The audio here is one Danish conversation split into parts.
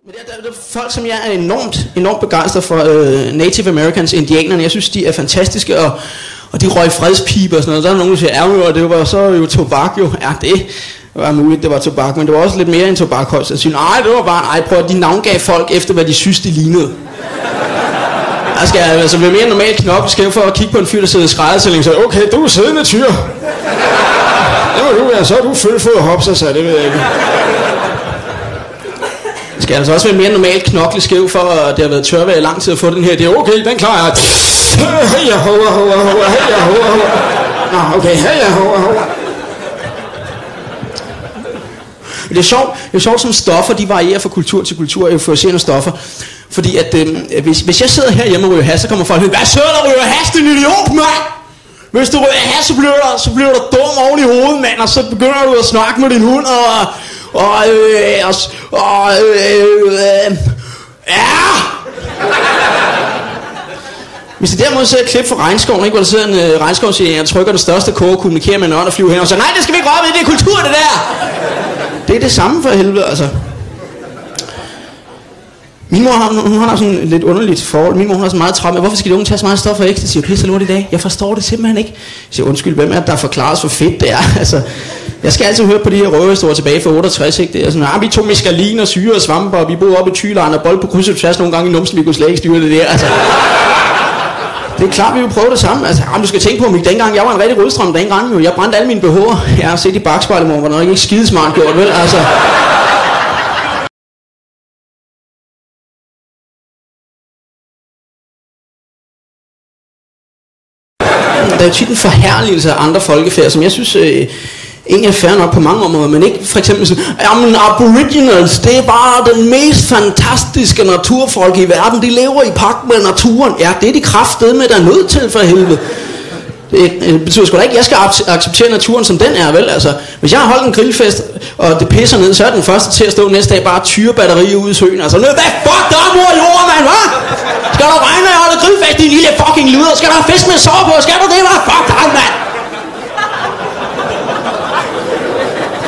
Men der er folk, som jeg er enormt begejstret for, Native Americans, indianerne. Jeg synes, de er fantastiske, og de røg fredspiber og sådan noget. Så er der nogen, der siger, og det var så jo tobak jo. Ja, det var muligt, det var tobak, men det var også lidt mere end tobak. Så jeg siger, nej, det var bare, prøv at de navngav folk efter, hvad de synes, de lignede. Jeg skal altså være mere normalt knoppeskæv for at kigge på en fyr, der sidder i skrædderstilling, så okay, du er siddende tyr. Det var du, ja, så er du følfod hopser, så det ved jeg ikke. Jeg skal altså også være mere normalt knokleskæv for, at det har været tørvejr i lang tid at få den her. Det er okay, den klarer jeg. Nå, okay, Det er sjovt som stoffer, de varierer fra kultur til kultur, euforiserende stoffer. Fordi at hvis jeg sidder herhjemme og ryger hash, så kommer folk og hvad sidder der og ryger hash, din idiot, mand? Hvis du ryger hash, så bliver du dum oven i hovedet, mand, og så begynder du at snakke med din hund, ja! Hvis det derimod ser et klip fra regnskoven, ikke, hvor der sidder en regnskovsjæger og trykker den største koge og kommunikerer med en ånd og flyver hen og siger, nej, det skal vi ikke røre ved, det er kultur, det der! Det er det samme for helvede, altså. Min mor hun har sådan lidt underligt forhold. Min mor hun har så meget travlt med, hvorfor skal de unge tage så meget stoffer og ecstasy og pisse lort i dag? Jeg forstår det simpelthen ikke. Jeg siger, undskyld, hvem er det, der forklarer os, hvor fedt det er? Altså, jeg skal altid høre på de her røverhistorier tilbage fra 68, ikke? Det er sådan, vi tog meskalin og syre og svamper, og vi boede oppe i Thylejren og bold på kryds og tværs nogle gange i numsen, vi kunne slet ikke styre det der, altså. Det er klart, vi vil prøve det samme. Altså, du skal tænke på mig, dengang jeg var en rigtig rødstrøm, den gang jo. Jeg brændte alle mine BH'er. Jeg har set i bakspejlet, hvor var nok ikke skidesmart gjort, vel? Altså. Der er jo tit en forherligelse af andre folkefærd, som jeg synes egentlig er fair nok på mange områder, men ikke for eksempel sådan, jamen aboriginals, det er bare den mest fantastiske naturfolk i verden, de lever i pagt med naturen. Ja, det er de kraftedeme, der er nødt til for helvede. Det betyder sgu da ikke, at jeg skal acceptere naturen som den er, vel? Altså, hvis jeg har holdt en grillfest, og det pisser ned, så er den første til at stå næste dag bare tyrebatterier ude i søen. Altså, hvad fuck der er mor i jorden, mand, hva? Skal der regne, når jeg holder grillfest, din lille fucking luder? Skal der fisk med sår på? Skal der det, hva? Fuck dig, mand!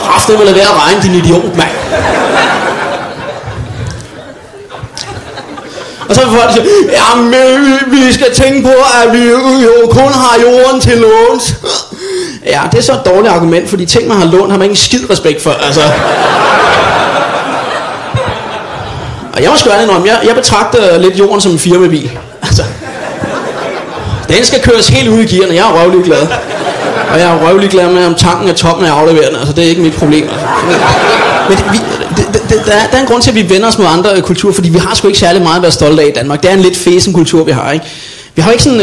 Kraftet vil være at regne, din idiot, mand. Og så vil folk sige, jamen vi skal tænke på, at vi jo kun har jorden til låns. Ja, det er så et dårligt argument, fordi ting man har lånt, har man ikke skid respekt for, altså. Og jeg må sgu ærlig indrømme, jeg betragter lidt jorden som en firmabil. Altså. Den skal køres helt ud i gearne, jeg er røvlig glad. Og jeg er røvlig glad med, om tanken er tom, når jeg afleverer den, altså det er ikke mit problem. Altså. Men der er en grund til, at vi vender os mod andre kulturer, fordi vi har sgu ikke særlig meget at være stolte af i Danmark. Det er en lidt fesen kultur, vi har, ikke? Vi har ikke sådan,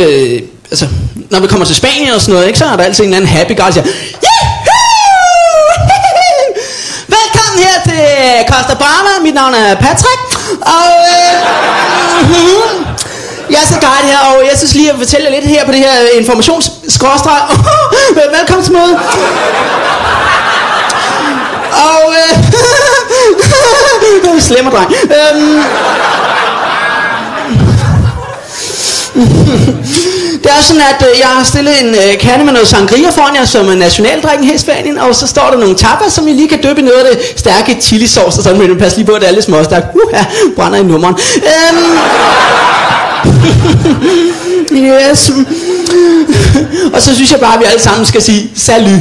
altså, når vi kommer til Spanien og sådan noget, ikke, så er der altid en anden happy guy, der siger, velkommen her til Costa Brava, mit navn er Patrick, og jeg er så guide her, og jeg synes lige at fortælle lidt her på det her informationsskråstreg. Velkommen til mødet. Og slemmer dreng. Det er sådan, at jeg har stillet en kande med noget sangria foran jer, som er nationaldrikken her i Spanien, og så står der nogle tapas, som I lige kan dyppe i noget af det stærke chilisauce, og sådan, men pas lige på, at det er lidt småstærkt. Brænder i nummeren. Yes. Og så synes jeg bare, at vi alle sammen skal sige salut.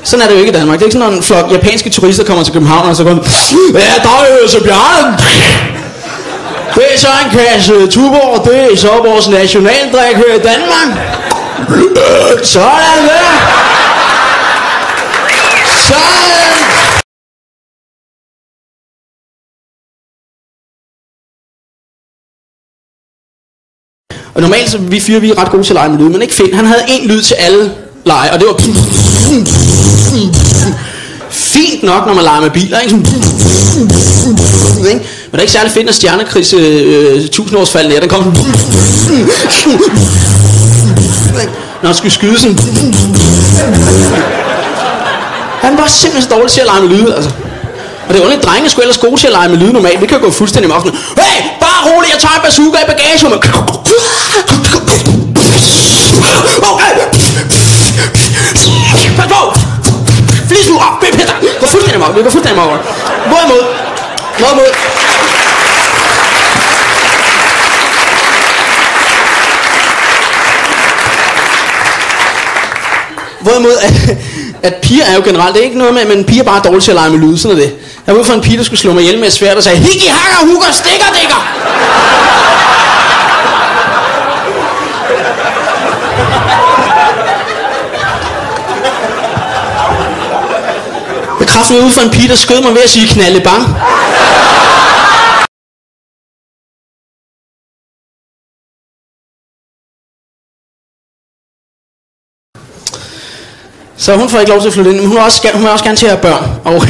Sådan er det jo ikke i Danmark. Det er ikke sådan, når en flok japanske turister kommer til København og så går, ja, der er jo så Bjarne. Det er så en kasse Tuborg, det er så vores nationaldrik her i Danmark. Sådan der. Sådan. Og normalt så vi er ret gode til at lege med lyd, men ikke Finn. Han havde en lyd til alle lege, og det var fint nok, når man leger med biler, ikke? Men det er ikke særlig fedt, når Stjernekrigs 1000-årsfald nær, den kom når han skulle skyde sådan. Han var simpelthen så dårlig til at lege med lyd, altså. Og det er underligt, drenge skulle ellers gode til at lege med lyd normalt. Det kan gå fuldstændig mok. Hey, bare rolig, jeg tager en bazooka i bagagerummet. Okay. Pas på. Flis nu op, Peter. Gå fuldstændig mok. Hvorimod. Hvorimod, at piger er jo generelt, det er ikke noget med, men piger bare er dårlige til at lege med lyd, sådan er det. Jeg var ude for en pige, der skulle slå mig ihjel med et sværd, og sagde, higgi, hakker, hugger, stikker, dikker. Jeg kraftede ude for en pige, der skød mig ved at sige knalde bang. Så hun får ikke lov til at flytte ind, men hun vil også gerne til at have børn. Og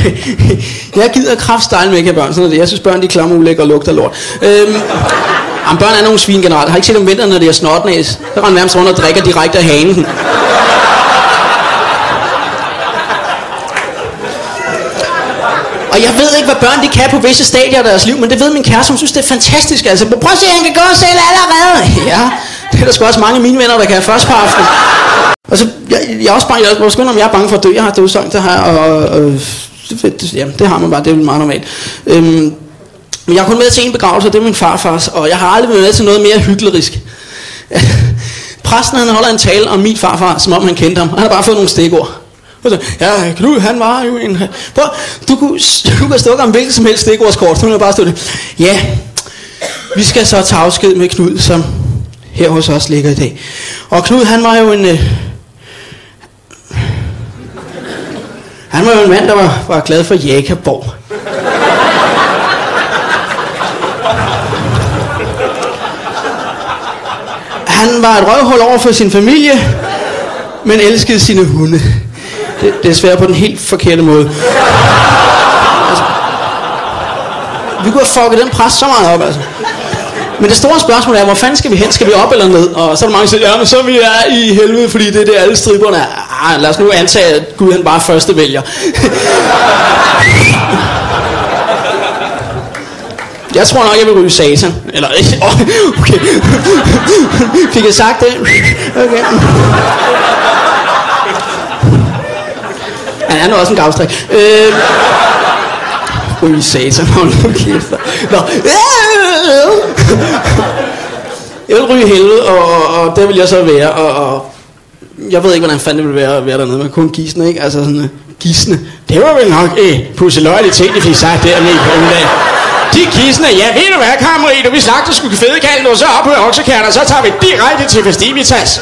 jeg gider kraftstyle med ikke have børn, sådan er det. Jeg synes, børn de klammer, ulækker og lugter lort. Børn er nogle svin generelt. Jeg har ikke set om vinteren, når det er snotnæs. Så render nærmest rundt og drikker direkte af hanen. Og jeg ved ikke, hvad børn de kan på visse stadier af deres liv, men det ved min kæreste, hun synes, det er fantastisk. Altså, prøv at se, han kan gå selv allerede. Ja, det er der sgu også mange af mine venner, der kan først på aftenen. Og så, jeg er også bange, om jeg er bange for at dø. Jeg har dødsangst, det her, og det har man bare, det er jo meget normalt. Men jeg er kun med til en begravelse, og det er min farfars, og jeg har aldrig været med til noget mere hyklerisk. Præsten, han holder en tale om min farfar, som om han kendte ham. Han har bare fået nogle stikord. Ja, Knud, han var jo en... Prøv, du kan stukke om hvilket som helst stikordskort, så nu er bare stå det. Ja, vi skal så tage afsked med Knud, som her hos os ligger i dag. Og Knud, han var jo en... Han var jo en mand, der var glad for Jægerborg. Han var et røvhul over for sin familie, men elskede sine hunde. Det er svært på den helt forkerte måde. Altså, vi kunne have fucket den præst så meget op, altså. Men det store spørgsmål er, hvor fanden skal vi hen? Skal vi op eller ned? Og så er der mange, der siger, ja, men så er vi i helvede, fordi det er det, alle striberne er. Lad os nu antage, at Gud han bare første vælger. Jeg tror nok, jeg vil ryge satan. Eller, okay. Fik jeg sagt det? Okay. Han er nu også en gavstrik. Ryge satan, hold nu kæft. Nå. Jeg vil ryge helvede, og det vil jeg så være, og jeg ved ikke, hvordan fanden det vil være dernede, men kun gisne, ikke? Altså sådan, gisne. Det var vel nok pusseløjalitet, de fik sagt dernede på Uland. De gisne, ja, ved du hvad, kammerat, vi slagter sgu fedekalden, og så op på oksekærter, så tager vi direkte til festivitas.